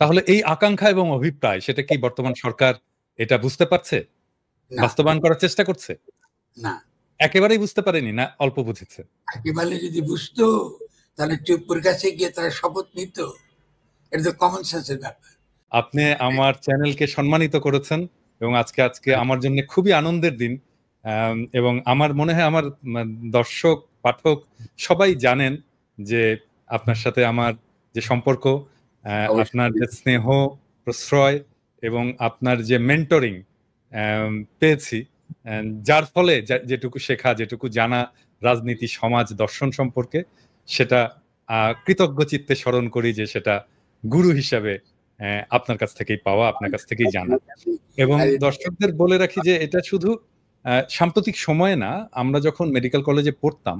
তাহলে এই আকাঙ্ক্ষা এবং অভিপ্রায় সেটা কি বর্তমান সরকার এটা বুঝতে পারছে, বাস্তবায়ন করার চেষ্টা করছে? না, একেবারেই বুঝতে পারেনি, না অল্প বুঝেছে? একেবারে যদি বুঝতো তাহলে চুপ্পুর কাছে গিয়ে তারা শপথ নিত। এটা তো কমন সেন্সের ব্যাপার। আপনি আমার চ্যানেলকে সম্মানিত করেছেন এবং আজকে আমার জন্য খুবই আনন্দের দিন। এবং আমার মনে হয় আমার দর্শক পাঠক সবাই জানেন যে আপনার সাথে আমার যে সম্পর্ক, আপনার যে স্নেহ প্রশ্রয় এবং আপনার যে মেন্টরিং পেয়েছি, যার ফলে যেটুকু শেখা, যেটুকু জানা রাজনীতি, সমাজ, দর্শন সম্পর্কে, সেটা কৃতজ্ঞ চিত্তে স্মরণ করি যে সেটা গুরু হিসাবে আপনার কাছ থেকেই পাওয়া, আপনার কাছ থেকেই জানা। এবং দর্শকদের বলে রাখি যে এটা শুধু সাম্প্রতিক সময়ে না, আমরা যখন মেডিকেল কলেজে পড়তাম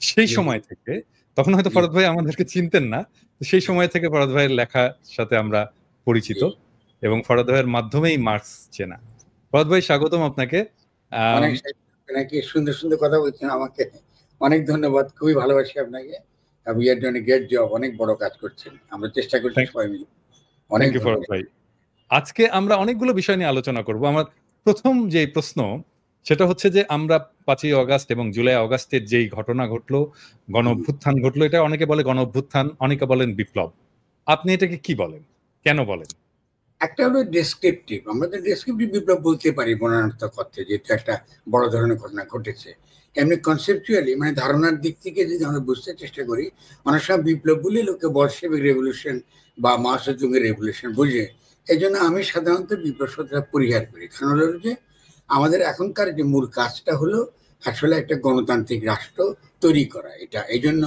সেই সময় থেকে, তখন হয়তো ফরহাদ ভাই আমাদেরকে চিনতেন না, সেই সময় থেকে ফরহাদ ভাইয়ের লেখার সাথে আমরা পরিচিত এবং ফরহাদ ভাইয়ের মাধ্যমেই মার্কস চেনা। ফরহাদ ভাই, স্বাগতম আপনাকে। অনেক সুন্দর সুন্দর কথা বলছেন, আমাকে অনেক ধন্যবাদ, খুবই ভালোবাসি আপনাকে। আপনি এর জন্য গ্রেট জব, অনেক বড় কাজ করছেন, আমরা চেষ্টা করছি সবাই মিলে। অনেক ধন্যবাদ ভাই। আজকে আমরা অনেকগুলো বিষয় নিয়ে আলোচনা করব। আমার প্রথম যে প্রশ্ন সেটা হচ্ছে যে আমরা 5ই অগাস্ট এবং জুলাই অগাস্টের যেই ঘটনা ঘটলো, গণ অভ্যুত্থান ঘটলো, এটা অনেকে বলে গণ অভ্যুত্থান, অনেকে বলেন বিপ্লব। আপনি এটাকে কি বলেন, কেন বলেন? একটা হলো ডেসক্রিপটিভ, আমরা তো ডেসক্রিপটিভ বিপ্লব বলতে পারি বর্ণনাত্মক অর্থে, যেটা একটা বড় ধরনের ঘটনা ঘটেছে। এমনি কনসেপচুয়ালি মানে ধারণার দিক থেকে যদি আমরা বুঝতে চেষ্টা করি, অনেক সময় বিপ্লব বলে লোকে বলশেভিক রেভলিউশন বা মাওসেতুংয়ের রেভলিউশন বুঝে। এই জন্য আমি সাধারণত বিপ্লব শব্দটা পরিহার করি। কারণ হলো যে আমাদের এখনকার যে মূল কাজটা হলো আসলে একটা গণতান্ত্রিক রাষ্ট্র তৈরি করা। এটা এই জন্য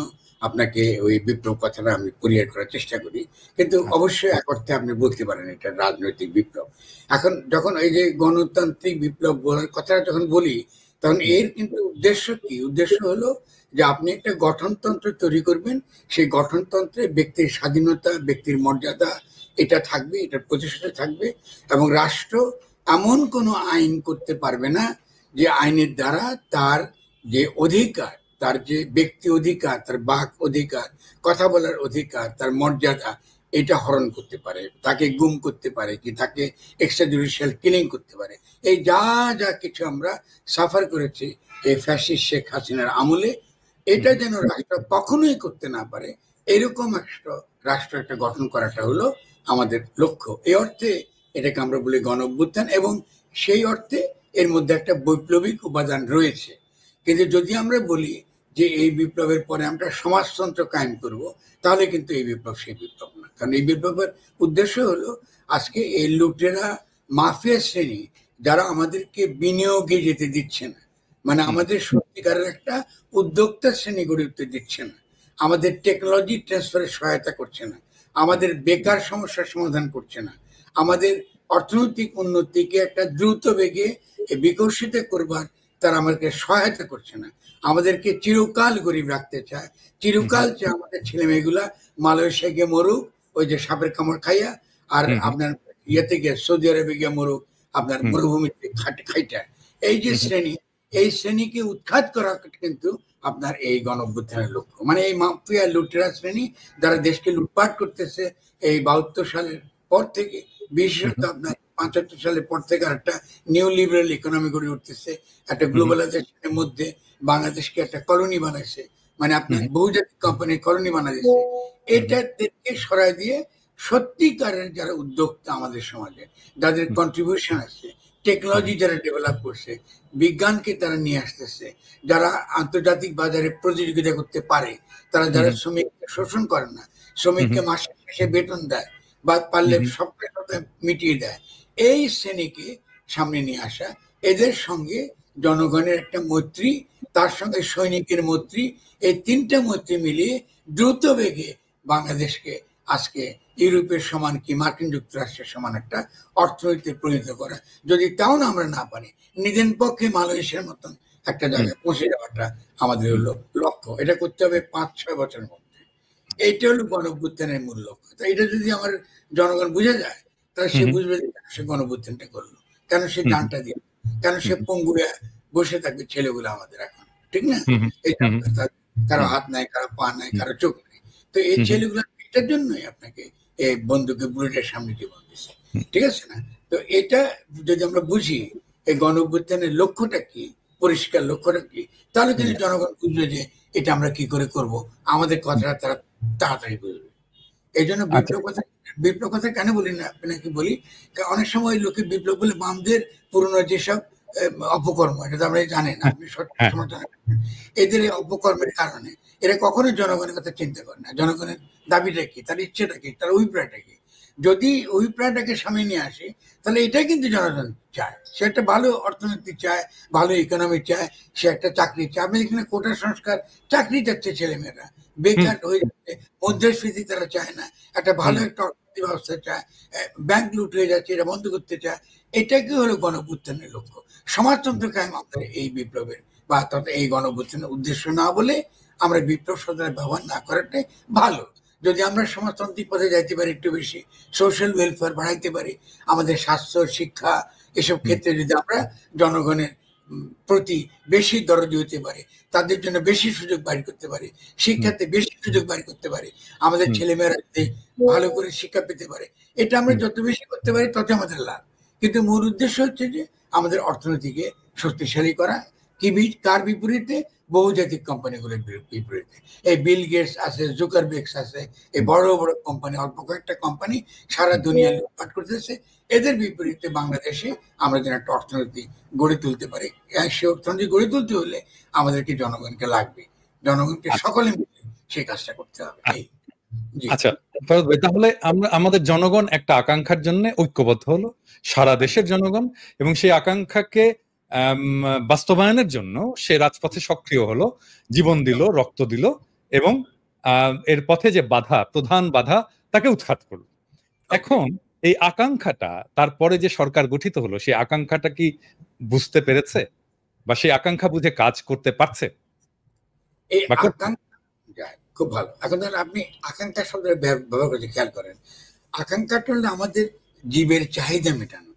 আপনাকে ওই বিপ্লব কথাটা আমি পরিহার করার চেষ্টা করি। কিন্তু অবশ্যই এক অর্থে আপনি বলতে পারেন এটা রাজনৈতিক বিপ্লব। এখন যখন এই যে গণতান্ত্রিক বিপ্লব বলার কথাটা যখন বলি, তখন এর কিন্তু উদ্দেশ্য কি? উদ্দেশ্য হলো যে আপনি একটা গঠনতন্ত্র তৈরি করবেন, সেই গঠনতন্ত্রে ব্যক্তির স্বাধীনতা, ব্যক্তির মর্যাদা এটা থাকবে, এটার প্রতিষ্ঠা থাকবে, এবং রাষ্ট্র এমন কোনো আইন করতে পারবে না যে আইনের দ্বারা তার যে অধিকার, তার যে ব্যক্তি অধিকার, তার বাক অধিকার, কথা বলার অধিকার, তার মর্যাদা, এটা হরণ করতে পারে, তাকে গুম করতে পারে, কি তাকে এক্সট্রা জুডিশিয়াল কিলিং করতে পারে। এই যা যা কিছু আমরা সাফার করেছি এই ফ্যাসিস্ট শেখ হাসিনার আমলে, এটা যেন রাষ্ট্র কখনোই করতে না পারে, এরকম একটা রাষ্ট্র একটা গঠন করাটা হলো আমাদের লক্ষ্য। এই অর্থে এটাকে আমরা বলি গণ অভ্যুত্থান, এবং সেই অর্থে এর মধ্যে একটা বৈপ্লবিক উপাদান রয়েছে। কিন্তু যদি আমরা বলি যে এই বিপ্লবের পরে আমরা সমাজতন্ত্র কায়েম করব, তাহলে কিন্তু এই বিপ্লব সেই বিপ্লব না। কারণ এই বিপ্লবের উদ্দেশ্য হলো আজকে এই লুটেরা মাফিয়া শ্রেণী যারা আমাদেরকে বিনিয়োগে যেতে দিচ্ছে না, মানে আমাদের সত্যিকারের একটা উদ্যোক্তা শ্রেণী গড়ে উঠতে দিচ্ছে না, আমাদের টেকনোলজি ট্রান্সফারে সহায়তা করছে না, আমাদের বেকার সমস্যার সমাধান করছে না, আমাদের অর্থনৈতিক উন্নতিকে একটা দ্রুত বেগে বিকশিত করবার তারা আমাদেরকে সহায়তা করছে না, আমাদেরকে চিরকাল গরিব রাখতে চায়, চিরকাল চায় আমাদের ছেলে মেয়েগুলা মালয়েশিয়া গিয়ে মরুক ওই যে সাপের কামড় খাইয়া, আর আপনার ইয়েতে গিয়ে সৌদি আরবে গিয়ে মরুক আপনার মরুভূমিতে খাইটা। এই যে শ্রেণী, এই শ্রেণীকে উৎখাত করা কিন্তু আপনার এই গণ অভ্যুত্থানের লক্ষ্য। মানে এই মাফিয়া লুটেরা শ্রেণী যারা দেশকে লুটপাট করতেছে এই 72 সালের পর থেকে, বিশেষত আপনার 75 সালের পর থেকে একটা নিউ লিবারেল ইকোনমি গড়ে উঠতেছে, একটা গ্লোবালাইজেশনের মধ্যে বাংলাদেশকে একটা কলোনি বানাইছে, মানে আপনার বহুজাতিক কোম্পানির কলোনি বানাইছে। এটাকে সরাই দিয়ে সত্যিকারের যারা উদ্যোক্তা আমাদের সমাজে, যাদের কন্ট্রিবিউশন আছে, টেকনোলজি যারা ডেভেলপ করছে, বিজ্ঞানকে তারা নিয়ে আসতেছে, যারা আন্তর্জাতিক বাজারে প্রতিযোগিতা করতে পারে, তারা যারা শ্রমিককে শোষণ করে না, শ্রমিককে মাসে শেষে বেতন দেয় বা পারলে সপ্তাহে সপ্তাহে মিটিয়ে দেয়, এই শ্রেণীকে সামনে নিয়ে আসা, এদের সঙ্গে জনগণের একটা মৈত্রী, তার সঙ্গে সৈনিকের মৈত্রী, এই তিনটা মৈত্রী মিলিয়ে দ্রুত বেগে বাংলাদেশকে আজকে ইউরোপের সমান কি মার্কিন যুক্তরাষ্ট্রের সমান একটা অর্থনীতিতে পরিণত করা। যদি তাও না আমরা না পারি, নিজের পক্ষে মালয়েশিয়ার মতন একটা জায়গায় পৌঁছে যাওয়াটা আমাদের হলো লক্ষ্য। এটা করতে হবে 5-6 বছরের মধ্যে। এইটা হলো গণ অভ্যুত্থানের মূল লক্ষ্য। তো এটা যদি আমার জনগণ বুঝে যায়, তাহলে সে বুঝবে যে সে গণ অভ্যুত্থানটা করলো, কেন সে জানটা দিল, কেন সে পঙ্গুয়া বসে থাকবে ছেলেগুলো আমাদের এখন, ঠিক না? কারো হাত নাই, কারো পা নাই, কারো চোখ নাই। তো এই ছেলেগুলো এটার জন্যই আপনাকে এই বন্দুকের বুলেটের সামনে জীবন দিছে, ঠিক আছে না? তো এটা যদি আমরা বুঝি এই গণ অভ্যুত্থানের লক্ষ্যটা কি, পরিষ্কার লক্ষ্যটা কি, তাহলে কিন্তু জনগণ বুঝবে যে এটা আমরা কি করে করব, আমাদের কথাটা তারা তাড়াতাড়ি বুঝবে। এই জন্য বিপ্লব কথা কেন বলি না আপনাকে বলি, অনেক সময় লোকে বিপ্লব বলে বামদের পুরনো যেসব অপকর্ম, এটা তো আমরা জানেন, আপনি সমালোচনা করেন, এদের এই অপকর্মের কারণে এরা কখনোই জনগণের কথা চিন্তা করে না। জনগণের দাবিটা কি, তার ইচ্ছেটা কি, তার অভিপ্রায়টা কি, যদি অভিপ্রায়টাকে সামনে নিয়ে আসে তাহলে এটাই কিন্তু জনগণ চায়। সে একটা ভালো অর্থনীতি চায়, ভালো ইকোনমি চায়, সে একটা চাকরি চায়। আপনি এখানে কোটা সংস্কার, চাকরি চাচ্ছে ছেলেমেয়েরা, বেকার হয়ে যাচ্ছে, মুদ্রাস্ফীতি তারা চায় না, একটা ভালো একটা অর্থনীতি ব্যবস্থা চায়, ব্যাংক লুট হয়ে যাচ্ছে, এটা বন্ধ করতে চায়। এটাকে হলো গণঅভ্যুত্থানের লক্ষ্য। সমাজতন্ত্র কায়েম আমাদের এই বিপ্লবের বা এই গণঅভ্যুত্থানের উদ্দেশ্য না বলে আমরা বিপ্লব শব্দের ব্যবহার না করাটাই ভালো। যদি আমরা সমাজতান্ত্রিক পথে যাইতে পারি, একটু বেশি সোশ্যাল ওয়েলফেয়ার বাড়াইতে পারি, আমাদের স্বাস্থ্য, শিক্ষা এসব ক্ষেত্রে যদি আমরা জনগণের প্রতি বেশি দরদি হতে পারি, তাদের জন্য বেশি সুযোগ বাড়ি করতে পারি, শিক্ষাতে বেশি সুযোগ বাড়ি করতে পারি, আমাদের ছেলেমেয়েরা ভালো করে শিক্ষা পেতে পারে, এটা আমরা যত বেশি করতে পারি তত আমাদের লাভ। কিন্তু মূল উদ্দেশ্য হচ্ছে যে আমাদের অর্থনীতিকে শক্তিশালী করা। কার বিপরীতে? বহুজাতিক কোম্পানিগুলোর বিপরীতে। এই বিল গেটস আছে, জুকারবার্গ আছে, এই বড় বড় কোম্পানি, অল্প কয়েকটা কোম্পানি সারা দুনিয়া লুটপাট করতেছে। এদের বিপরীতে বাংলাদেশে আমরা যেন একটা অর্থনীতি গড়ে তুলতে পারি। সে অর্থনীতি গড়ে তুলতে হলে আমাদেরকে জনগণকে লাগবে, জনগণকে সকলে মিলে সেই কাজটা করতে হবে। আচ্ছা, তাহলে আমরা আমাদের জনগণ একটা আকাঙ্ক্ষার জন্য ঐক্যবদ্ধ হলো, সারা দেশের জনগণ, এবং সেই আকাঙ্ক্ষাকে বাস্তবায়নের জন্য সে রাজপথে সক্রিয় হলো, জীবন দিল, রক্ত দিল, এবং এর পথে যে বাধা, প্রধান বাধা, তাকে উৎখাত করলো। এখন এই আকাঙ্ক্ষাটা, তারপরে যে সরকার গঠিত হলো, সেই আকাঙ্ক্ষাটা কি বুঝতে পেরেছে বা সেই আকাঙ্ক্ষা বুঝে কাজ করতে পারছে? খুব ভালো। এখন আপনি আকাঙ্ক্ষা শব্দের ব্যবহার করতে খেয়াল করেন, আকাঙ্ক্ষাটা হলো আমাদের জীবের চাহিদা মেটানো।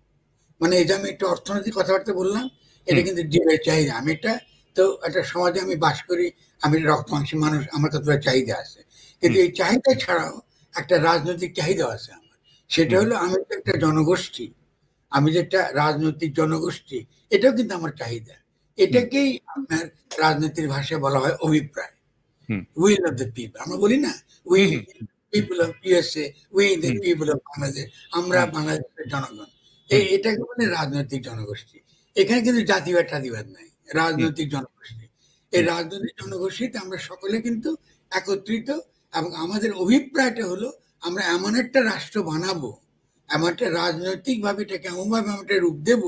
মানে এই যে আমি একটু অর্থনৈতিক কথাবার্তা বললাম, এটা কিন্তু জীবের চাহিদা। আমি তো একটা সমাজে আমি বাস করি, আমি রক্ত মাংসী মানুষ, আমার কতটা চাহিদা আছে, কিন্তু এই চাহিদা ছাড়াও একটা রাজনৈতিক চাহিদা আছে আমার। সেটা হলো আমি তো একটা জনগোষ্ঠী, আমি যে একটা রাজনৈতিক জনগোষ্ঠী, এটাও কিন্তু আমার চাহিদা। এটাকেই আপনার রাজনীতির ভাষায় বলা হয় অভিপ্রায়, উইল অফ দ্য পিপল। আমরা বলি না, we people of USA, we the people of Bangladesh, আমরা বাংলাদেশের জনগণ। এটাকে বলে রাজনৈতিক জনগোষ্ঠী। এখানে কিন্তু জাতিবাদ টাতিবাদ নাই, রাজনৈতিক জনগোষ্ঠী। এই রাজনৈতিক জনগোষ্ঠীতে আমরা সকলে কিন্তু একত্রিত, এবং আমাদের অভিপ্রায়টা হলো আমরা এমন একটা রাষ্ট্র বানাবো, এমন একটা রাজনৈতিক ভাবে এটাকে এমনভাবে আমরা রূপ দেব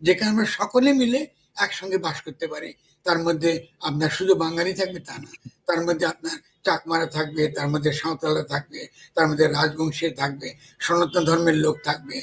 যেখানে আমরা সকলে মিলে একসঙ্গে বাস করতে পারি। তার মধ্যে আপনার শুধু বাঙালি থাকবে তা না, তার মধ্যে আপনার চাকমারা থাকবে, তার মধ্যে সাঁওতালরা থাকবে, তার মধ্যে রাজবংশের থাকবে, সনাতন ধর্মের লোক থাকবে,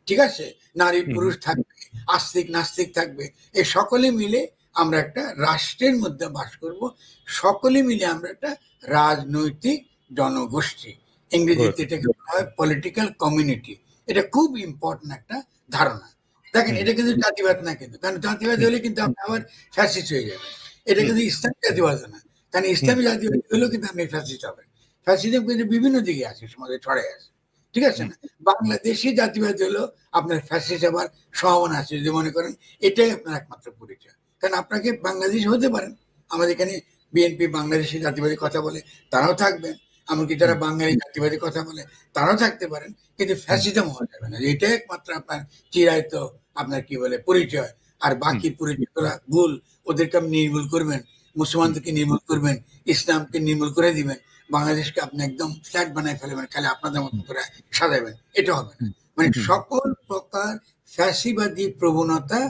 ঠিক আছে, নারী পুরুষ থাকবে, আস্তিক নাস্তিক থাকবে। এই সকলে মিলে আমরা একটা রাষ্ট্রের মধ্যে বাস করব, সকলে মিলে আমরা একটা রাজনৈতিক জনগোষ্ঠী, ইংরেজিতে এটাকে বলা হয় পলিটিক্যাল কমিউনিটি। এটা খুব ইম্পর্টেন্ট একটা ধারণা। দেখেন, এটা কিন্তু জাতিবাদ না, কিন্তু কারণ জাতিবাদ হলে কিন্তু আপনি আবার ফ্যাসিস্ট হয়ে যাবেন। এটা কিন্তু ইসলামী জাতিবাদ না, কারণ ইসলামী জাতিবাদ হলেও কিন্তু আপনি ফ্যাসিস্ট হবেন। ফ্যাসিজম কিন্তু বিভিন্ন দিকে আছে, সমাজে ছড়াই আছে, ঠিক আছে না? বাংলাদেশি জাতিবাদ হলো আপনার ফ্যাসিস্ট হবার সম্ভাবনা আছে, যদি মনে করেন এটাই আপনার একমাত্র পরিচয়। কারণ আপনাকে বাংলাদেশ হতে পারেন, আমাদের এখানে বিএনপি বাংলাদেশি জাতিবাদী কথা বলে, তারাও থাকবেন, এমনকি যারা বাঙালি জাতিবাদী কথা বলে তারাও থাকতে পারেন, কিন্তু ফ্যাসিজম হওয়া যাবে না। এটাই একমাত্র আপনার চিরায়ত আপনার কি বলে পরিচয়। আর বাকি পরিচয়গুলা ভুল, ওদেরকে আপনি নির্মূল করবেন, মুসলমানদেরকে নির্মূল করবেন, ইসলামকে নির্মূল করে দিবেন, বাংলাদেশকে আপনি একদম ফ্ল্যাট বানায় ফেলবেন, খালি আপনাদের মতো করে সাজাবেন, এটা হবে না। মানে সকল প্রকার ফ্যাসিবাদী প্রবণতা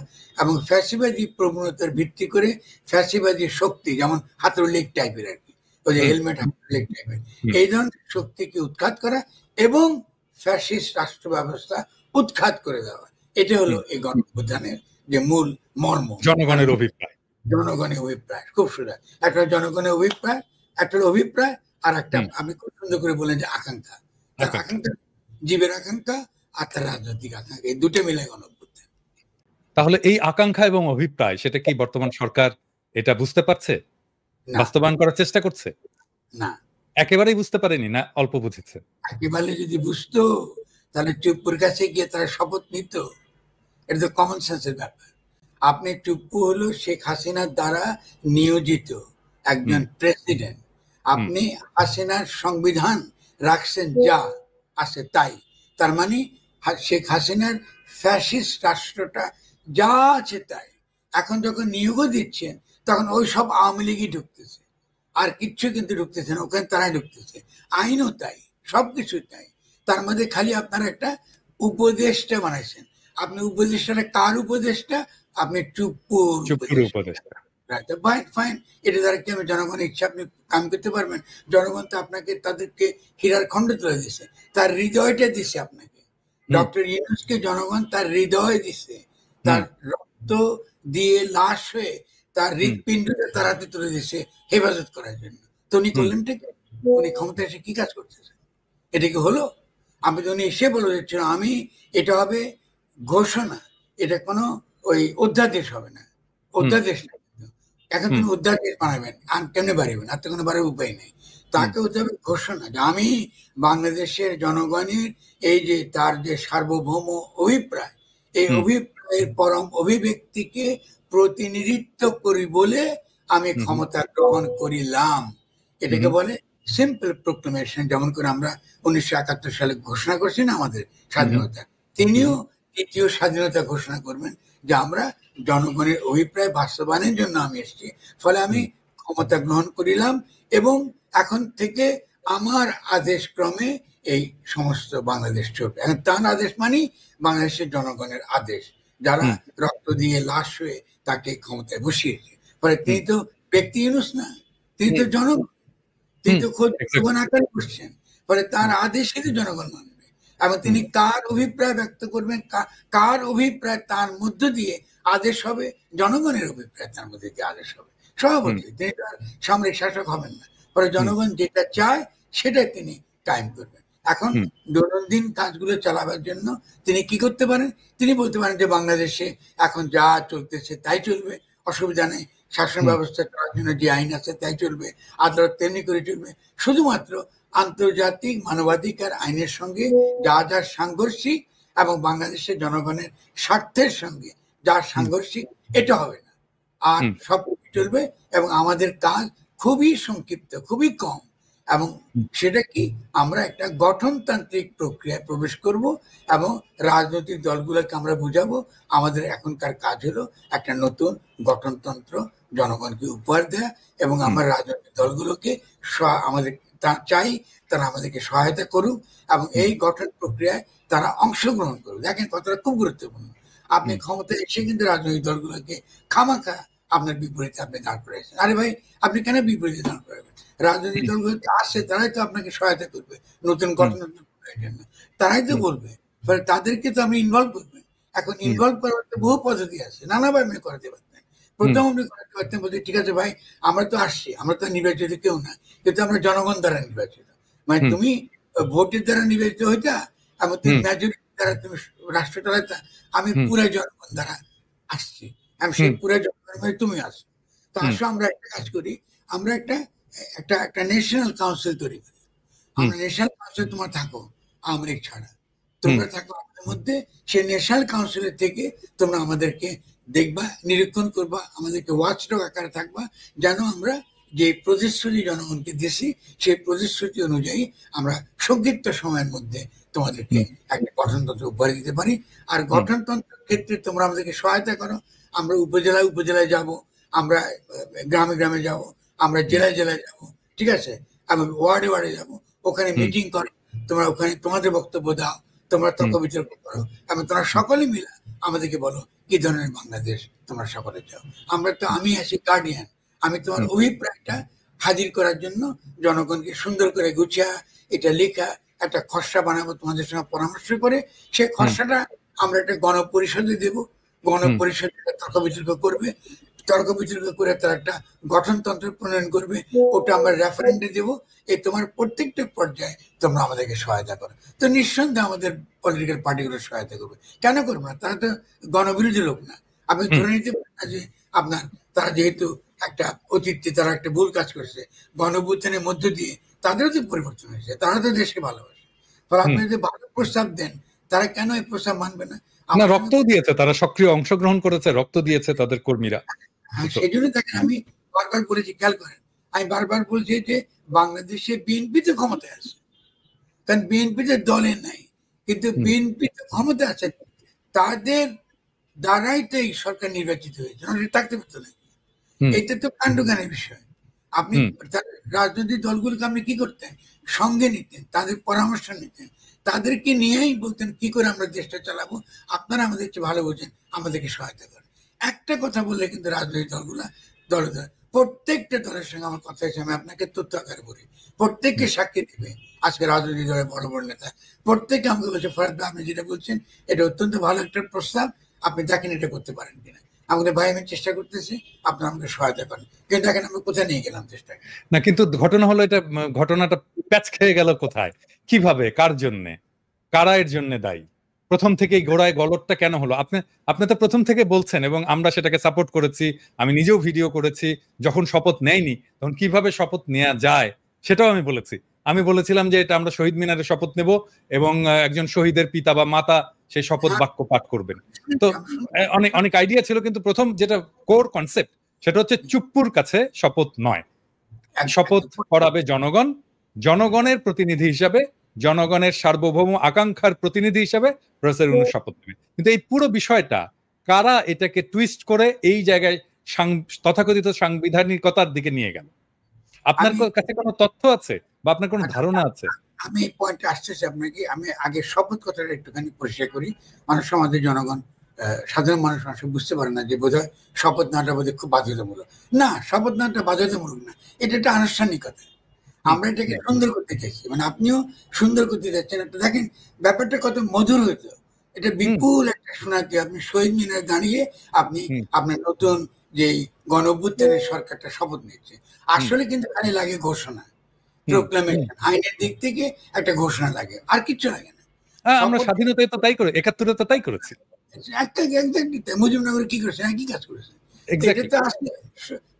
এবং ফ্যাসিবাদী প্রবণতার ভিত্তি করে ফ্যাসিবাদী শক্তি, যেমন হাতুড়িলেক টাইপের আর কি, ওই যে হেলমেট হাতুড়িলেক টাইপের, এই ধরনের শক্তিকে উৎখাত করা এবং ফ্যাসিস্ট রাষ্ট্র ব্যবস্থা উৎখাত করে দেওয়া, এটা হলো এই গণঅভ্যুত্থানের যে মূল মর্ম। জনগণের অভিপ্রায়, জনগণের অভিপ্রায় খুব সুন্দর। একটা জনগণের অভিপ্রায়, একটা অভিপ্রায়, আর একটা আমি খুব সুন্দর করে বলেন যে আকাঙ্ক্ষা। আকাঙ্ক্ষা, জীবের আকাঙ্ক্ষা আর তার রাজনৈতিক আকাঙ্ক্ষা, এই দুটো মিলে গণঅভ্যুত্থান। তাহলে এই আকাঙ্ক্ষা এবং অভিপ্রায়, সেটা কি বর্তমান সরকার এটা বুঝতে পারছে, বাস্তবায়ন করার চেষ্টা করছে? না, একেবারেই বুঝতে পারেনি না অল্প বুঝেছে? একেবারে যদি বুঝতো তাহলে চুপ্পুর কাছে গিয়ে তারা শপথ নিত। এটা তো কমন সেন্সের ব্যাপার। আপনি চুপ্পু হলো শেখ হাসিনার দ্বারা নিয়োজিত একজন প্রেসিডেন্ট। আপনি হাসিনার সংবিধান রাখছেন যা আছে তাই, তার মানে শেখ হাসিনার ফ্যাসিস্ট রাষ্ট্রটা যা আছে তাই। এখন যখন নিয়োগও দিচ্ছেন তখন ওই সব আওয়ামী লীগই ঢুকতেছে, আর কিচ্ছু কিন্তু ঢুকতেছে না, ওখানে তারাই ঢুকতেছে। আইনও তাই, সবকিছু তাই। তার মধ্যে খালি আপনারা একটা উপদেষ্টা বানাইছেন। আপনি উপদেষ্টাটা কার উপদেষ্টা? আপনি চুপ্পুর উপদেষ্টা। ফাইন, এটা দ্বারা কি আমি জনগণের ইচ্ছা আপনি কাম করতে পারবেন? জনগণ তো আপনাকে তাদেরকে হীরার খন্ড তুলে দিছে, তার হৃদয়টা দিছে আপনাকে। ডক্টর ইউনূসকে জনগণ তার হৃদয় দিছে, তার রক্ত দিয়ে লাশ হয়ে তার হৃৎপিণ্ডটা তার হাতে তুলে দিছে হেফাজত করার জন্য। তো উনি করলেন ঠিক, উনি ক্ষমতা এসে কি কাজ করতেছেন? এটা কি হলো? আমি তো উনি এসে বলে দিচ্ছিল আমি, এটা হবে ঘোষণা, এটা কোনো ওই অধ্যাদেশ হবে না, অধ্যাদেশ না। এখন তুমি অধ্যাদেশ বানাবেন, কেমনে বাড়িবেন? আর তো কোনো বাড়ার উপায় নেই। তাকে হতে হবে ঘোষণা যে আমি বাংলাদেশের জনগণের এই যে তার যে সার্বভৌম অভিপ্রায়, এই অভিপ্রায়ের পরম অভিব্যক্তিকে প্রতিনিধিত্ব করি বলে আমি ক্ষমতা গ্রহণ করিলাম। এটাকে বলে সিম্পল প্রোক্লামেশন। যেমন করে আমরা 1971 সালে ঘোষণা করছি না আমাদের স্বাধীনতা, তিনিও তৃতীয় স্বাধীনতা ঘোষণা করবেন যে আমরা জনগণের অভিপ্রায় বাস্তবায়নের জন্য আমি এসেছি, ফলে আমি ক্ষমতা গ্রহণ করিলাম এবং এখন থেকে আমার আদেশ ক্রমে এই সমস্ত বাংলাদেশ চলবে। এখন তার আদেশ মানি বাংলাদেশের জনগণের আদেশ, যারা রক্ত দিয়ে লাশ হয়ে তাকে ক্ষমতায় বসিয়েছে। ফলে তিনি তো ব্যক্তি ইউনূস না, তিনি তো জনগণ, তিনি তো খোঁজ জনগণ আকারে বসছেন। ফলে তার আদেশে জনগণ মানবে এবং তিনি কার অভিপ্রায় ব্যক্ত করবেন, কার অভিপ্রায় তার মধ্য দিয়ে আদেশ হবে, জনগণের অভিপ্রায় তার মধ্যে দিয়ে আদেশ হবে। সভাপতি তিনি তো আর সামরিক শাসক হবেন না, ফলে জনগণ যেটা চায় সেটাই তিনি কায়েম করবেন। এখন দৈনন্দিন কাজগুলো চালাবার জন্য তিনি কি করতে পারেন? তিনি বলতে পারেন যে বাংলাদেশে এখন যা চলতেছে তাই চলবে, অসুবিধা নেই, শাসন ব্যবস্থা করার জন্য যে আইন আছে তাই চলবে, আদালত তেমনি করে চলবে। শুধুমাত্র আন্তর্জাতিক মানবাধিকার আইনের সঙ্গে যা যা সাংঘর্ষিক এবং বাংলাদেশের জনগণের স্বার্থের সঙ্গে যা সাংঘর্ষিক এটা হবে না, আর সব চলবে। এবং আমাদের কাজ খুবই সংক্ষিপ্ত, খুবই কম, এবং সেটা কি আমরা একটা গঠনতান্ত্রিক প্রক্রিয়ায় প্রবেশ করব এবং রাজনৈতিক দলগুলোকে আমরা বুঝাবো আমাদের এখনকার কাজ হলো একটা নতুন গঠনতন্ত্র জনগণকে উপহার দেয়া, এবং আমরা রাজনৈতিক দলগুলোকে আমাদের চাই তারা আমাদেরকে সহায়তা করুক এবং এই গঠন প্রক্রিয়ায় তারা অংশগ্রহণ করুক। দেখেন কথাটা খুব গুরুত্বপূর্ণ। আপনি ক্ষমতায় এসে কিন্তু রাজনৈতিক দলগুলোকে খামাখা আপনার বিপরীতে আপনি দাঁড় করেছেন। আরে ভাই, আপনি কেন বিপরীতে দাঁড় করাবেন? রাজনৈতিক দলগুলো আসছে, তারাই তো আপনাকে সহায়তা করবে নতুন গঠনতন্ত্র প্রক্রিয়ার জন্য, তারাই তো বলবে। ফলে তাদেরকে তো আপনি ইনভলভ করবেন। এখন ইনভলভ করার বহু পদ্ধতি আছে, নানাভাবে আপনি করাতে পারতেন। প্রথম আপনি করাতে পারতেন বলতে, ঠিক আছে ভাই, আমরা তো আসছি, আমরা তো নির্বাচিত কেউ না, কিন্তু আমরা জনগণ দ্বারা নির্বাচিত। মানে তুমি ভোটের দ্বারা নির্বাচিত হইতা এবং তুমি মেজরিটি দ্বারা তুমি রাষ্ট্র চালাইতা, আমি পুরো জনগণ দ্বারা আসছি, আমি সেই পুরো জনগণ হয়ে তুমি আসো। তো আসো আমরা একটা কাজ করি, আমরা একটা একটা একটা ন্যাশনাল কাউন্সিল তৈরি করি। আমরা ন্যাশনাল কাউন্সিল, তোমার থাকো আওয়ামী লীগ ছাড়া, তোমরা থাকো আমাদের মধ্যে। সেই ন্যাশনাল কাউন্সিলের থেকে তোমরা আমাদেরকে দেখবা, নিরীক্ষণ করবা, আমাদেরকে ওয়াচডগ আকারে থাকবা, যেন আমরা যে প্রতিশ্রুতি জনগণকে দিয়েছি সেই প্রতিশ্রুতি অনুযায়ী আমরা সংক্ষিপ্ত সময়ের মধ্যে তোমাদেরকে একটা গঠনতন্ত্র উপহার দিতে পারি। আর গঠনতন্ত্রের ক্ষেত্রে তোমরা আমাদেরকে সহায়তা করো। আমরা উপজেলায় উপজেলায় যাব, আমরা গ্রামে গ্রামে যাব, আমরা জেলায় জেলায় যাব, ঠিক আছে, এবং ওয়ার্ডে ওয়ার্ডে যাব, ওখানে মিটিং করো, তোমরা ওখানে তোমাদের বক্তব্য দাও, তোমরা তর্ক বিতর্ক করো, এবং তোমরা সকলে মিলে আমাদেরকে বলো কি ধরনের বাংলাদেশ তোমরা সকলে চাও। আমরা তো, আমি আছি গার্ডিয়ান, আমি তোমার অভিপ্রায়টা হাজির করার জন্য জনগণকে সুন্দর করে গুছিয়ে এটা লেখা একটা খসড়া বানাবো তোমাদের সঙ্গে পরামর্শ করে। সেই খসড়াটা আমরা একটা গণপরিষদে দেব, গণপরিষদ তর্ক বিতর্ক করবে, তর্ক বিতর্ক করে তারা একটা গঠনতন্ত্র প্রণয়ন করবে, ওটা আমরা রেফারেন্ডে দেবো। এই তোমার প্রত্যেকটা পর্যায়ে তোমরা আমাদেরকে সহায়তা করো। তো নিঃসন্দেহে আমাদের পলিটিক্যাল পার্টিগুলো সহায়তা করবে, কেন করবে না? তারা তো গণবিরোধী লোক না। আপনি ধরে নিতে পারেন না যে আপনার, তারা যেহেতু একটা অতীতে তারা একটা ভুল কাজ করছে, গণঅভ্যুত্থানের মধ্য দিয়ে তাদেরও তো পরিবর্তন হয়েছে, তারা তো দেশকে ভালোবাসে। ফলে আপনি যদি ভালো প্রস্তাব দেন, তারা কেন এই প্রস্তাব মানবে না? না, রক্তও দিয়েছে, তারা সক্রিয় অংশগ্রহণ করেছে, রক্ত দিয়েছে তাদের কর্মীরা। হ্যাঁ, সেই জন্য দেখেন আমি বারবার বলেছি, খেয়াল করেন, আমি বারবার বলছি যে বাংলাদেশে বিএনপি তো ক্ষমতায় আছে, কারণ বিএনপি তো দলে নাই, কিন্তু বিএনপি তো ক্ষমতা আছে, তাদের দ্বারাই তো এই সরকার নির্বাচিত হয়েছে, থাকতে পারতো না। এটা তো কাণ্ডজ্ঞানের বিষয়। আপনি রাজনৈতিক দলগুলোকে আপনি কি করতেন? সঙ্গে নিতেন, তাদের পরামর্শ নিতেন, তাদেরকে নিয়েই বলতেন কি করে আমরা দেশটা চালাবো, আপনারা আমাদের চেয়ে ভালো বোঝেন, আমাদেরকে সহায়তা করেন। একটা কথা বললে কিন্তু রাজনৈতিক দলগুলা দলে প্রত্যেকটা দলের সঙ্গে আমার কথা হয়েছে, আমি আপনাকে তথ্য আকারে বলি, প্রত্যেককে সাক্ষী দিবে আজকে রাজনৈতিক দলের বড় বড় নেতা, প্রত্যেককে আমাকে বলছে ফরাদ ভাই আপনি যেটা বলছেন এটা অত্যন্ত ভালো একটা প্রস্তাব, আপনি দেখেন এটা করতে পারেন কিনা। আমাদের ভাই আমি চেষ্টা করতেছি, আপনারা আমাকে সহায়তা করেন, কিন্তু দেখেন আমরা কোথায় নিয়ে গেলাম চেষ্টা না। কিন্তু ঘটনা হলো এটা, ঘটনাটা প্যাচ খেয়ে গেল কোথায়, কিভাবে, কার জন্য, কারা এর জন্য দায়ী? প্রথম থেকেই গোড়ায় গলতটা কেন হলো? আপনি তো প্রথম থেকে বলছেন এবং আমরা সেটাকে সাপোর্ট করেছি, আমি নিজেও ভিডিও করেছি। যখন শপথ নেয়নি তখন কিভাবে শপথ নেওয়া যায় সেটাও আমি বলেছি। আমি বলেছিলাম যে এটা আমরা শহীদ মিনারে শপথ নেব এবং একজন শহীদের পিতা বা মাতা সেই শপথ বাক্য পাঠ করবেন। তো অনেক অনেক আইডিয়া ছিল, কিন্তু প্রথম যেটা কোর কনসেপ্ট সেটা হচ্ছে চুপ্পুর কাছে শপথ নয়, শপথ করাবে জনগণ, জনগণের প্রতিনিধি হিসাবে, জনগণের সার্বভৌম আকাঙ্ক্ষার প্রতিনিধি হিসাবে প্রফেসর ইউনূস শপথ নেবে। কিন্তু এই পুরো বিষয়টা কারা এটাকে টুইস্ট করে এই জায়গায় তথাকথিত সাংবিধানিকতার দিকে নিয়ে গেল? আপনার কাছে কোনো তথ্য আছে বা আপনার কোনো ধারণা আছে? আমি এই পয়েন্টে আসতেছি আপনাকে, আমি আগে শপথ কথাটা একটুখানি পরিষ্কার করি। মানুষ সমাজের জনগণ, সাধারণ মানুষ আসলে বুঝতে পারে না যে বোধহয় শপথ নেওয়াটা বোধহয় খুব বাধ্যতামূলক। না, শপথ নেওয়াটা বাধ্যতামূলক না, এটা একটা আনুষ্ঠানিকতা। আমরা এটাকে সুন্দর করতে চাইছি, মানে আপনিও সুন্দর করতে চাচ্ছেন। একটা দেখেন ব্যাপারটা কত মধুর হইতো, এটা বিপুল একটা শোনাতে আপনি শহীদ মিনারে দাঁড়িয়ে আপনি আপনার নতুন যে গণ অভ্যুত্থানের সরকারটা শপথ নিচ্ছে, আসলে কিন্তু খালি লাগে ঘোষণা, প্রোক্লামেশন, আইনের দিক থেকে একটা ঘোষণা লাগে, আর কিচ্ছু লাগে না। আমরা স্বাধীনতায় তো তাই করে, ৭১-এ তো তাই করেছি। মুজিবনগর কি করেছে, একই কাজ করেছে। এটা তো আসলে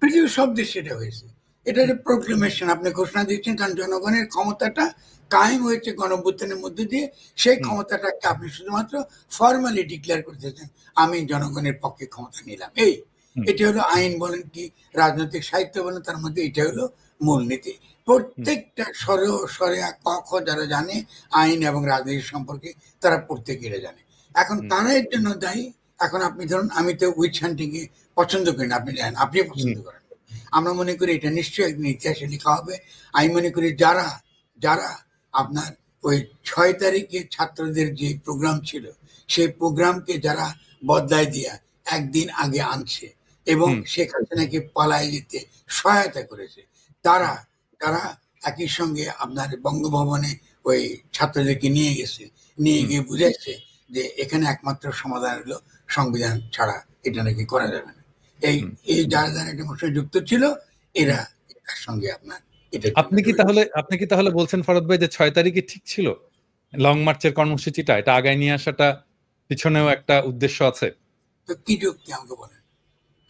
পৃথিবীর সব দেশে এটা হয়েছে, এটা একটা প্রোক্লেমেশন, আপনি ঘোষণা দিচ্ছেন, কারণ জনগণের ক্ষমতাটা কায়েম হয়েছে গণঅভ্যুত্থানের মধ্যে দিয়ে, সেই ক্ষমতাটাকে আপনি শুধুমাত্র ফর্মালি ডিক্লেয়ার করতেছেন, আমি জনগণের পক্ষে ক্ষমতা নিলাম। এটি হলো আইন বলেন কি রাজনৈতিক সাহিত্য বলেন, তার মধ্যে এটা হলো মূলনীতি। প্রত্যেকটা স্বরে ক খ যারা জানে আইন এবং রাজনীতি সম্পর্কে, তারা প্রত্যেকে এটা জানে। এখন তারা এর জন্য দায়ী। এখন আপনি ধরুন, আমি তো উইচ হান্টিং এ পছন্দ করি না, আপনি জানেন, আপনি পছন্দ করেন। আমরা মনে করি এটা নিশ্চয়ই একদিন ইতিহাসে লেখা হবে। আমি মনে করি যারা যারা আপনার ওই ৬ তারিখে ছাত্রদের যে প্রোগ্রাম ছিল, সেই প্রোগ্রামকে যারা বদলায় দিয়া একদিন আগে আনছে এবং শেখ হাসিনাকে পালায় যেতে সহায়তা করেছে, তারা তারা একই সঙ্গে আপনার বঙ্গভবনে ওই ছাত্রদেরকে নিয়ে গেছে, নিয়ে গিয়ে বুঝাইছে যে এখানে একমাত্র সমাধান হলো সংবিধান ছাড়া এটা নাকি করা যাবে না। এই যারা যারা এটা মশাই যুক্ত ছিল, এরা এটার সঙ্গে আপনার এটা। আপনি কি তাহলে বলছেন ফরদ ভাই যে ৬ তারিখে ঠিক ছিল লং মার্চের কর্মসূচিটা, এটা আগায় নিয়ে আসাটা পিছনেও একটা উদ্দেশ্য আছে? তো কি যুক্তি আমাকে বলেন?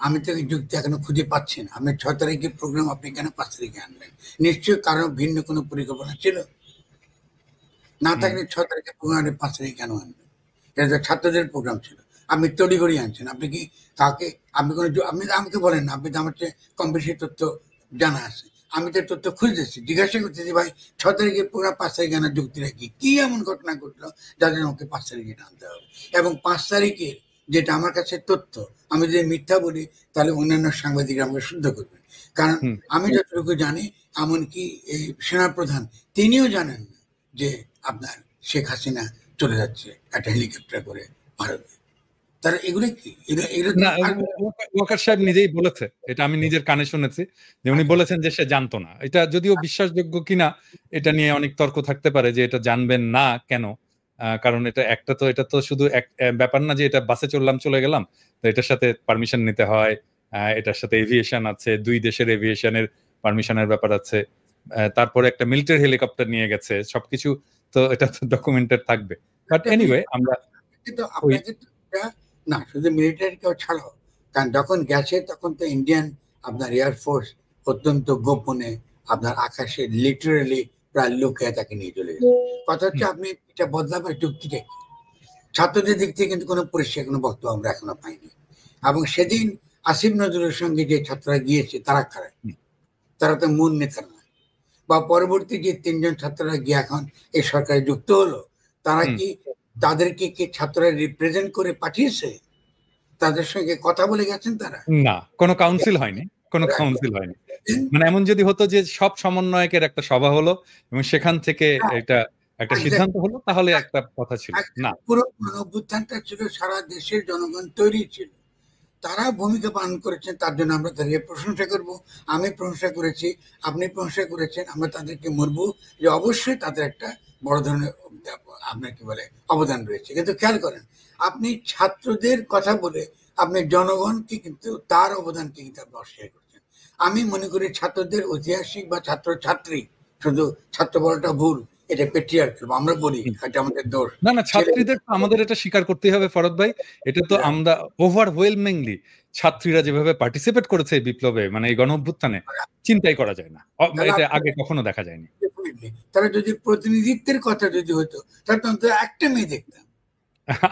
আমি তো এই যুক্তি এখনো খুঁজে পাচ্ছি না। আপনি ৬ তারিখের প্রোগ্রাম আপনি কেন ৫ তারিখে আনলেন? নিশ্চয়ই কারো ভিন্ন কোনো পরিকল্পনা ছিল, না থাকলে ৬ তারিখের প্রোগ্রাম ৫ তারিখে কেন আনবেন? এটা তো ছাত্রদের প্রোগ্রাম ছিল, আপনি তড়িঘড়ি আনছেন। আপনি কি কাকে, আপনি কোনো, আপনি আমাকে বলেন না, আপনি তো আমার চেয়ে কম বেশি তথ্য জানা আছে, আমি তো তথ্য খুঁজতেছি, জিজ্ঞাসা করতেছি ভাই ৬ তারিখের প্রোগ্রাম ৫ তারিখে আনার যুক্তিটা কি? কি এমন ঘটনা ঘটলো যাদের আমাকে ৫ তারিখে আনতে হবে? এবং ৫ তারিখের যেটা আমার কাছে তথ্য, আমি যদি মিথ্যা বলি তাহলে অন্যান্য সাংবাদিকরা আমাকে শুদ্ধ করবেন। কারণ আমি যতটুকু জানি, এমনকি এই সেনাপ্রধান তিনিও জানেন না যে আপনার শেখ হাসিনা চলে যাচ্ছে একটা হেলিকপ্টার করে ভারতে। তারা এগুলো কি, ওয়াকার সাহেব নিজেই বলেছে, এটা আমি নিজের কানে শুনেছি যে উনি বলেছেন যে সে জানতো না। এটা যদিও বিশ্বাসযোগ্য কিনা এটা নিয়ে অনেক তর্ক থাকতে পারে, যে এটা জানবেন না কেন, কারণ এটা তো শুধু এক ব্যাপার না যে এটা বাসে চললাম চলে গেলাম, তো এটার সাথে পারমিশন নিতে হয়, এটার সাথে এভিয়েশন আছে, দুই দেশের এভিয়েশনের পারমিশনের ব্যাপার আছে, তারপরে একটা মিলিটারি হেলিকপ্টার নিয়ে গেছে, সবকিছু তো এটা তো ডকুমেন্টেড থাকবে। বাট এনিওয়ে আমরা না, শুধু মিলিটারি কেউ ছাড়াও, কারণ যখন গেছে তখন তো ইন্ডিয়ান আপনার এয়ারফোর্স অত্যন্ত গোপনে আপনার আকাশে লিটারেলি প্রায় লুকিয়ে তাকে নিয়ে চলে গেছে। কথা হচ্ছে আপনি এটা বদলাবার যুক্তিটা কি? ছাত্রদের দিক থেকে কিন্তু কোনো পরিষ্কার কোনো বক্তব্য আমরা এখনো পাইনি। এবং সেদিন আসিফ নজরুলের সঙ্গে যে ছাত্ররা গিয়েছে তারা কারা? তারা তো মূল নেতা নয়। বা পরবর্তী যে 3জন ছাত্ররা গিয়ে এখন এই সরকারে যুক্ত হলো, তারা কি তাদেরকে কি ছাত্ররা রিপ্রেজেন্ট করে পাঠিয়েছে? তাদের সঙ্গে কথা বলে গেছেন তারা? না, কোনো কাউন্সিল হয়নি, কোনো কাউন্সিল হয়নি। মানে এমন যদি হতো যে সব সমন্বয়কের একটা সভা হলো এবং সেখান থেকে এটা একটা সিদ্ধান্ত হলো, তাহলে একটা কথা ছিল। না, পুরো অভ্যুত্থানটা ছিল সারা দেশের জনগণ তৈরি ছিল, তারা ভূমিকা পালন করেছেন, তার জন্য আমরা তাদেরকে প্রশংসা করব। আমি প্রশংসা করেছি, আপনি প্রশংসা করেছেন, আমরা তাদেরকে মরব যে অবশ্যই তাদের একটা বড় ধরনের আপনার কি বলে অবদান রয়েছে। কিন্তু খেয়াল করেন, আপনি ছাত্রদের কথা বলে আপনি জনগণকে কিন্তু তার অবদানকে কিন্তু আপনি অস্বীকার করছেন। আমি মনে করি ছাত্রদের ঐতিহাসিক বা ছাত্র ছাত্রী, শুধু ছাত্র বলাটা ভুল, এটা পেট্রিয়ার্কাল আমরা বলি, এটা আমাদের দোষ। না না, ছাত্রীদের তো আমাদের এটা স্বীকার করতেই হবে ফরদ ভাই। এটা তো আমরা ওভারওয়েলমিংলি ছাত্রীরা যেভাবে পার্টিসিপেট করেছে এই বিপ্লবে, মানে এই গণঅভ্যুত্থানে, চিন্তাই করা যায় না। এটা আগে কখনো দেখা যায়নি। তারা যদি প্রতিনিধিত্বের কথা যদি হতো, তাহলে তো অন্তত একটা মেয়ে দেখতাম।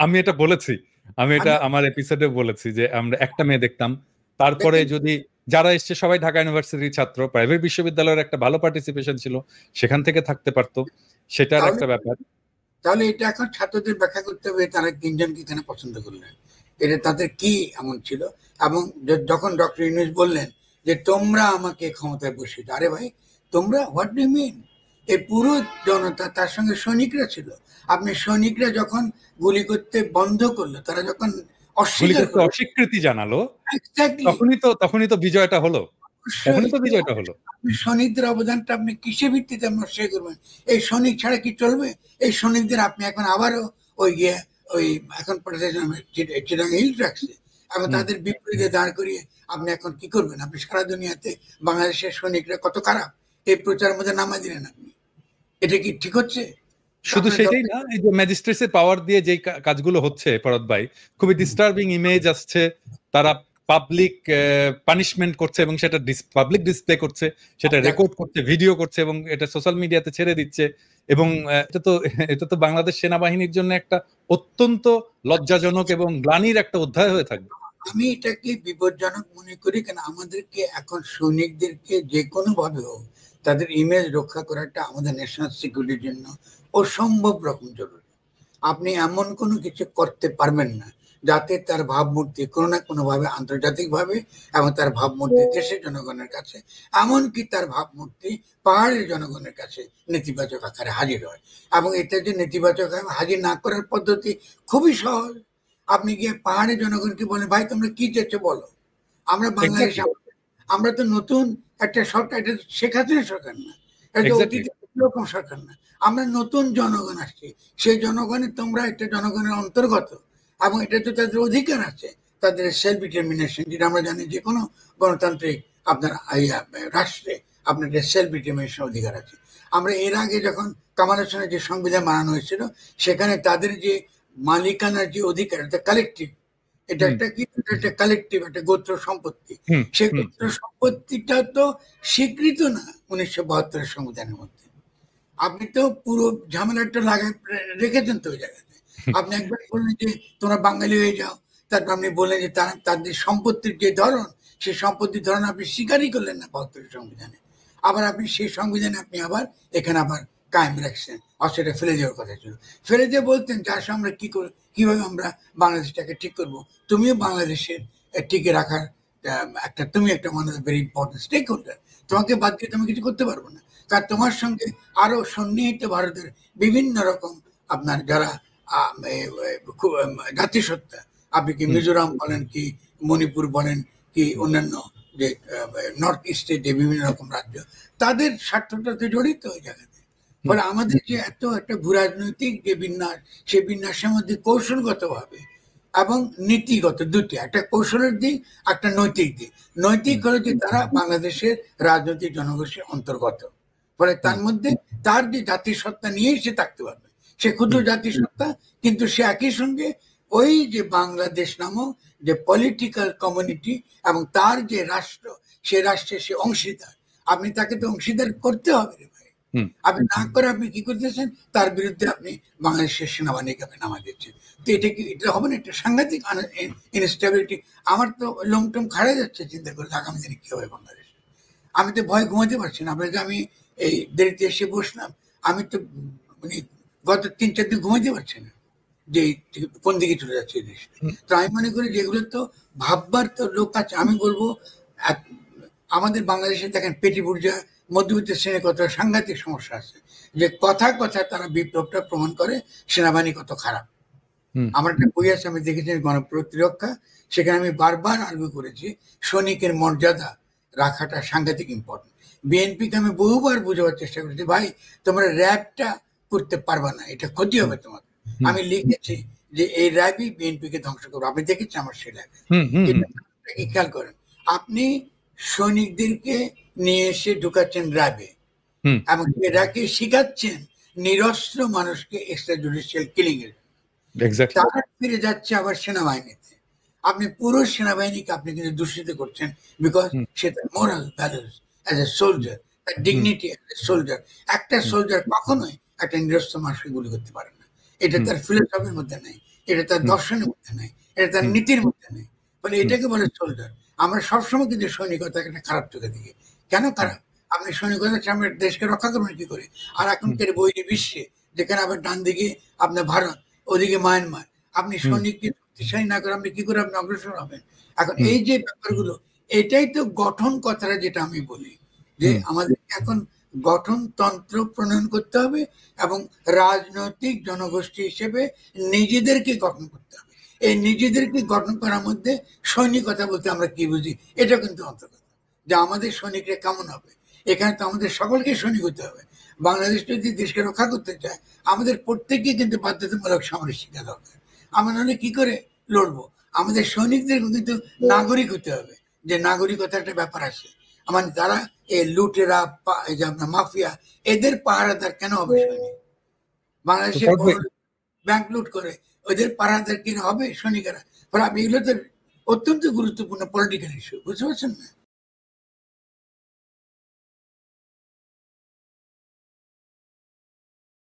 আমি এটা বলেছি, আমি এটা আমার এপিসোডে বলেছি যে আমরা একটা মেয়ে দেখতাম। তারপরে যদি যারা এসছে সবাই ঢাকা ইউনিভার্সিটির ছাত্র, প্রাইভেট বিশ্ববিদ্যালয়ের একটা ভালো পার্টিসিপেশন ছিল, সেখান থেকে থাকতে পারতো, সেটার একটা ব্যাপার। তাহলে এটা এখন ছাত্রদের ব্যাখ্যা করতে হবে তারা 3জনকে কেন পছন্দ করলেন, এটা তাদের কি এমন ছিল। এবং যখন ডক্টর ইউনূস বললেন যে তোমরা আমাকে ক্ষমতায় বসিয়ে, আরে ভাই তোমরা, হোয়াট ডু ইউ মিন? এই পুরো জনতা, তার সঙ্গে সৈনিকরা ছিল। আপনি সৈনিকরা যখন গুলি করতে বন্ধ করলো, তারা যখন অস্বীকৃতি জানালো, তখনই তো বিজয়টা হলো, তখনই তো বিজয়টা হলো। সৈনিকদের অবদানটা আপনি কিসের ভিত্তিতে শেয়ার করবেন? এই সৈনিক ছাড়া কি চলবে? এই সৈনিকদের আপনি এখন আবারও ওই এখন চিটাগাং হিল রাখছে এবং তাদের বিপরীতে দাঁড় করিয়ে আপনি এখন কি করবেন? আপনি সারা দুনিয়াতে বাংলাদেশের সৈনিকরা কত খারাপ এই প্রচারের মধ্যে নামা দিলেন আপনি। এটা কি ঠিক হচ্ছে? শুধু সেটাই না, এই যে ম্যাজিস্ট্রেটের পাওয়ার দিয়ে যে কাজগুলো হচ্ছে ফরদ ভাই, খুবই ডিস্টার্বিং ইমেজ আসছে। তারা পাবলিক পানিশমেন্ট করছে এবং সেটা পাবলিক ডিসপ্লে করছে, সেটা রেকর্ড করছে, ভিডিও করছে এবং এটা সোশ্যাল মিডিয়াতে ছেড়ে দিচ্ছে। এবং এটা তো বাংলাদেশ সেনাবাহিনীর জন্য একটা অত্যন্ত লজ্জাজনক এবং গ্লানির একটা অধ্যায় হয়ে থাকবে। আমি এটাকে বিপজ্জনক মনে করি, কেন আমাদেরকে এখন সৈনিকদেরকে যে কোনো ভাবে হোক তাদের ইমেজ রক্ষা করাটা আমাদের ন্যাশনাল সিকিউরিটির জন্য অসম্ভব রকম জরুরি। আপনি এমন কোনো কিছু করতে পারবেন না যাতে তার ভাবমূর্তি কোনো না কোনোভাবে আন্তর্জাতিকভাবে এবং তার ভাবমূর্তি দেশের জনগণের কাছে, এমনকি তার ভাবমূর্তি পাহাড়ের জনগণের কাছে নেতিবাচক আকারে হাজির হয়। এবং এটা যে নেতিবাচক হাজির না করার পদ্ধতি খুবই সহজ। আপনি গিয়ে পাহাড়ের জনগণকে বলেন, ভাই তোমরা কি চাচ্ছ বলো, আমরা বাংলাদেশ, আমরা তো নতুন একটা সরকার, এটা শেখ হাসিনা সরকার না, এটা অতীত রকম সরকার না, আমরা নতুন জনগণ আসছি, সেই জনগণের তোমরা একটা জনগণের অন্তর্গত এবং এটা তো তাদের অধিকার আছে, তাদের সেলফ ডিটারমিনেশন, যেটা আমরা জানি যে কোনো গণতান্ত্রিক আপনার রাষ্ট্রে আপনার সেলফ ডিটারমিনেশন অধিকার আছে। আমরা এর আগে যখন কামাল হোসেনের যে সংবিধান বানানো হয়েছিল, সেখানে তাদের যে মালিকানার যে অধিকার, এটা কালেকটিভ, এটা একটা কি, একটা কালেকটিভ, একটা গোত্র সম্পত্তি। সেই গোত্র সম্পত্তিটা তো স্বীকৃত না 1972 সংবিধানের মধ্যে। আপনি তো পুরো ঝামেলাটা লাগাই রেখেছেন তো ওই জায়গাতে। আপনি একবার বললেন যে তোমরা বাঙালি হয়ে যাও, তারপর আপনি বললেন যে তাদের সম্পত্তির যে ধরন, সেই সম্পত্তির ধরন আপনি স্বীকারই করলেন না 72 সংবিধানে। আবার আপনি সেই সংবিধানে আপনি আবার এখানে আবার কায়েম রাখছেন, সেটা ফেলে দেওয়ার কথা ছিল। ফেলে দিয়ে বলতেন যার আমরা কি করে, কিভাবে আমরা বাংলাদেশটাকে ঠিক করব, তুমিও বাংলাদেশের টিকে রাখার একটা, তুমি একটা মানুষ ভেরি ইম্পর্টেন্ট স্টেক হোল্ডার, তোমাকে বাদ দিয়ে তুমি কিছু করতে পারবো না, কারণ তোমার সঙ্গে আরো সন্নিহিত ভারতের বিভিন্ন রকম আপনার যারা জাতিসত্তা, আপনি কি মিজোরাম বলেন, কি মণিপুর বলেন, কি অন্যান্য যে নর্থ ইস্টের যে বিভিন্ন রকম রাজ্য, তাদের স্বার্থটাতে জড়িত ওই জায়গাতে। ফলে আমাদের যে এত একটা ভূরাজনৈতিক যে বিন্যাস, সেই বিন্যাসের মধ্যে কৌশলগত ভাবে এবং নীতিগত দুটি, একটা কৌশলের দিক, একটা নৈতিক দিক। নৈতিক হলো যে তারা বাংলাদেশের রাজনৈতিক জনগোষ্ঠীর অন্তর্গত, ফলে তার মধ্যে তার যে জাতিসত্তা নিয়েই সে থাকতে পারবে, সে ক্ষুদ্র জাতিসত্তা, কিন্তু সে একই সঙ্গে ওই যে বাংলাদেশ নামক যে পলিটিক্যাল কমিউনিটি এবং তার যে রাষ্ট্র, সে রাষ্ট্রের সে অংশীদার। আপনি তাকে তো অংশীদার করতে হবে রে ভাই। আপনি না করে আপনি কি করতেছেন, তার বিরুদ্ধে আপনি বাংলাদেশের সেনাবাহিনীকে আপনি নামা দিচ্ছেন। তো এটা কি, এটা হবে না, একটা সাংঘাতিক ইনস্টেবিলিটি। আমার তো লং টার্ম খাড়া যাচ্ছে চিন্তা করে আগামী দিনে কি হবে বাংলাদেশ। আমি তো ভয় ঘুমাতে পারছি না। আপনাকে আমি এই দেরিতে এসে বসলাম, আমি তো মানে গত 3-4 দিন ঘুমাইতে পারছি না যে কোন দিকে চলে যাচ্ছে এই দেশটা। তো আমি মনে করি যেগুলো তো ভাববার তো লোক আছে। আমি বলবো আমাদের বাংলাদেশে দেখেন পেটি বুর্জা মধ্যবিত্ত শ্রেণীর কত সাংঘাতিক সমস্যা আছে, যে কথা কথা তারা বিপ্লবটা প্রমাণ করে সেনাবাহিনী কত খারাপ। আমার একটা বই আছে, আমি দেখেছি গণপ্রতিরক্ষা, সেখানে আমি বারবার আর্গু করেছি সৈনিকের মর্যাদা রাখাটা সাংঘাতিক ইম্পর্টেন্ট। বিএনপিকে আমি বহুবার বোঝাবার চেষ্টা করেছি, ভাই তোমরা র্যাবটা করতে পারবা না, এটা ক্ষতি হবে তোমার। আমি লিখেছি যে এই র্যাবই বিএনপিকে ধ্বংস করবো। আপনি দেখেছেন আমার সেই র্যাবে। খেয়াল করেন, আপনি সৈনিকদেরকে নিয়ে এসে ঢুকাচ্ছেন র্যাবে এবং এরাকে শিখাচ্ছেন নিরস্ত্র মানুষকে এক্সট্রা জুডিশিয়াল কিলিং এর। তারা ফিরে যাচ্ছে আবার সেনাবাহিনীতে। আপনি পুরো সেনাবাহিনীকে আপনি কিন্তু দূষিত করছেন, বিকজ সেটা moral values as a soldier, তার ডিগনিটি অ্যাজ এ সোলজার। একটা সোলজার কখনোই একটা নিরস্ত্র মানুষকে গুলি করতে পারে না। এটা তার ফিলোসফির মধ্যে নেই, এটা তার দর্শনের মধ্যে নেই, এটা তার নীতির মধ্যে নেই। ফলে এটাকে বলে সোলজার। আমরা সবসময় কিন্তু সৈনিকতাকে একটা খারাপ চোখে দেখি। কেন খারাপ? আপনি সৈনিকতা আমরা দেশকে রক্ষা করবেন কি করে? আর এখনকার বৈরী বিশ্বে যেখানে আবার ডান দিকে আপনার ভারত, ওদিকে মায়ানমার, আপনি সৈনিককে শক্তিশালী না করে আপনি কি করে আপনি অগ্রসর হবেন? এখন এই যে ব্যাপারগুলো, এটাই তো গঠন কথাটা যেটা আমি বলি, যে আমাদের এখন গঠনতন্ত্র প্রণয়ন করতে হবে এবং রাজনৈতিক জনগোষ্ঠী হিসেবে নিজেদেরকে গঠন করতে হবে। এই নিজেদেরকে গঠন করার মধ্যে সৈনিকতা বলতে আমরা কি বুঝি, এটা কিন্তু অন্তর্গত। যে আমাদের সৈনিকরা কেমন হবে, এখানে তো আমাদের সকলকে সৈনিক হতে হবে। বাংলাদেশ যদি দেশকে রক্ষা করতে চায়, আমাদের প্রত্যেককে কিন্তু বাধ্যতামূলক সামরিক শিক্ষা দরকার। আমরা নাহলে কি করে লড়বো? আমাদের সৈনিকদের কিন্তু নাগরিক হতে হবে, যে নাগরিকতার একটা ব্যাপার আছে। মানে তারা এই লুটেরা, এই যে আপনার মাফিয়া, এদের পাহারাদার কেন হবে সৈনিক? বাংলাদেশে ব্যাংক লুট করে, ওদের পাহারাদার কেন হবে সৈনিকেরা? ফলে আপনি এগুলো তো অত্যন্ত গুরুত্বপূর্ণ পলিটিক্যাল ইস্যু, বুঝতে পারছেন না?